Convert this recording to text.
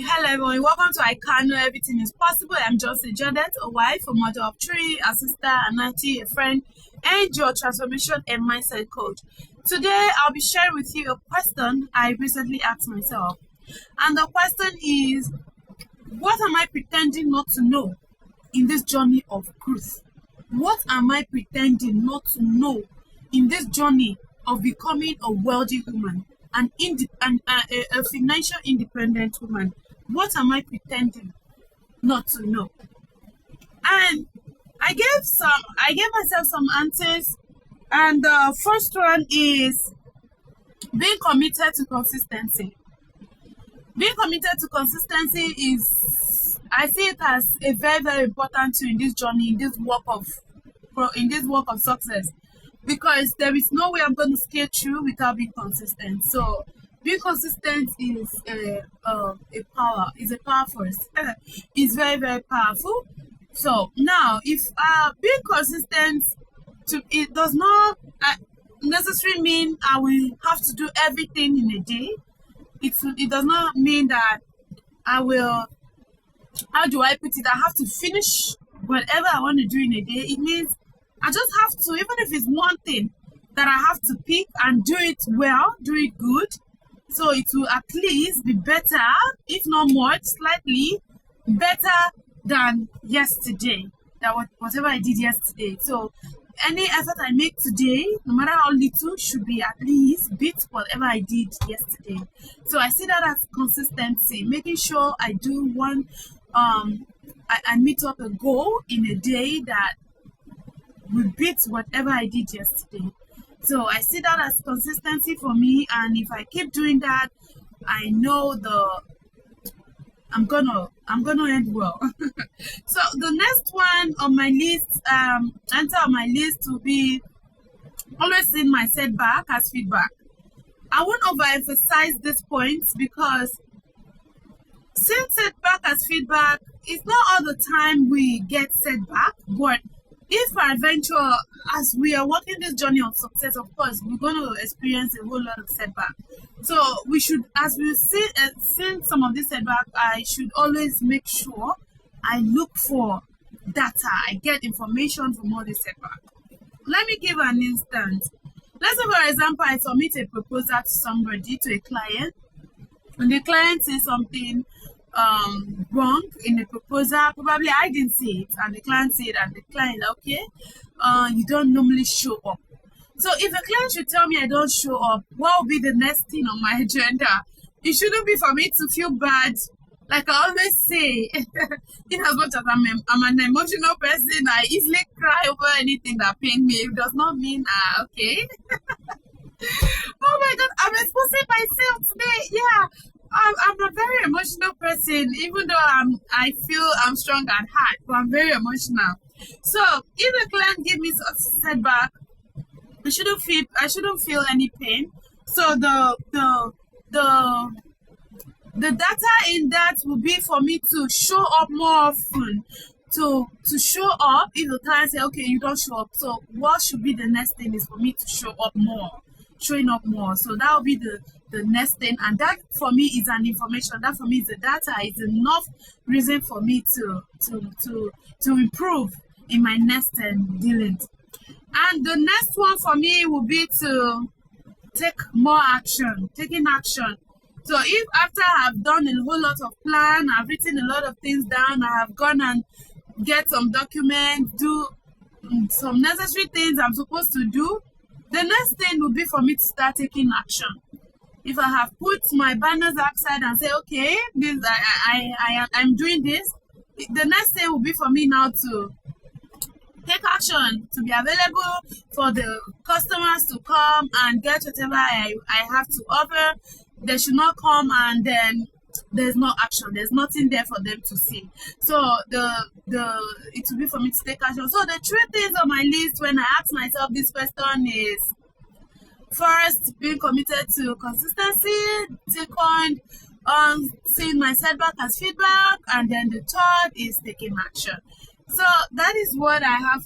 Hello everyone, welcome to I Can Know Everything is Possible. I'm just a Jadet, a wife, a mother of three, a sister, an auntie, a friend, and your transformation and mindset coach. Today I'll be sharing with you a question I recently asked myself. And the question is, what am I pretending not to know in this journey of growth? What am I pretending not to know in this journey of becoming a wealthy woman, a financial independent woman? What am I pretending not to know? And I gave myself some answers, and the first one is being committed to consistency. Being committed to consistency is, I see it as a very, very important tool in this journey, in this work of success, because there is no way I'm going to scale through without being consistent. So being consistent is a power, is a power force. It's very, very powerful. So now, if being consistent, it does not necessarily mean I will have to do everything in a day. It does not mean that I will, how do I put it, I have to finish whatever I want to do in a day. It means I just have to, even if it's one thing that I have to pick and do it well, do it good, so it will at least be better, if not much, slightly better than yesterday, than whatever I did yesterday. So any effort I make today, no matter how little, should be at least beat whatever I did yesterday. So I see that as consistency, making sure I do one, I meet up a goal in a day that will beat whatever I did yesterday. So I see that as consistency for me, and if I keep doing that, I know I'm gonna end well. So the next one on my list, answer on my list will be always seeing my setback as feedback. I won't overemphasize this point because seeing setback as feedback is not all the time we get setback, but if peradventure, as we are walking this journey of success, of course, we're going to experience a whole lot of setback. So we should, as we see some of this setback, I should always make sure I look for data. I get information from all this setback. Let me give an instance. Let's say, for example, I submit a proposal to somebody, to a client, and the client says something wrong in the proposal. Probably I didn't see it, and the client said, and the client, okay, you don't normally show up. So if a client should tell me I don't show up, what will be the next thing on my agenda? It shouldn't be for me to feel bad. Like I always say, in as much as I'm an emotional person, I easily cry over anything that pains me. It does not mean okay. Oh my God, I'm exposing myself today. Yeah. I'm a very emotional person, even though I feel I'm strong at heart, but I'm very emotional. So if a client gives me a setback, I shouldn't feel any pain. So the data in that will be for me to show up more often. To show up, if the client say, okay, you don't show up, so what should be the next thing is for me to show up more, showing up more. So that will be the next thing, and that for me is an information. That for me is the data. It's enough reason for me to improve in my next dealings. And the next one for me will be to take more action, taking action. So if after I've done a whole lot of plan, I've written a lot of things down, I have gone and get some documents, do some necessary things I'm supposed to do, the next thing will be for me to start taking action. If I have put my banners outside and say, okay, this I'm doing this, the next thing will be for me now to take action, to be available for the customers to come and get whatever I have to offer. They should not come and then there's no action. There's nothing there for them to see. So it will be for me to take action. So the three things on my list when I ask myself this question is, first, being committed to consistency. Second, seeing my setback as feedback. And then the third is taking action. So that is what I have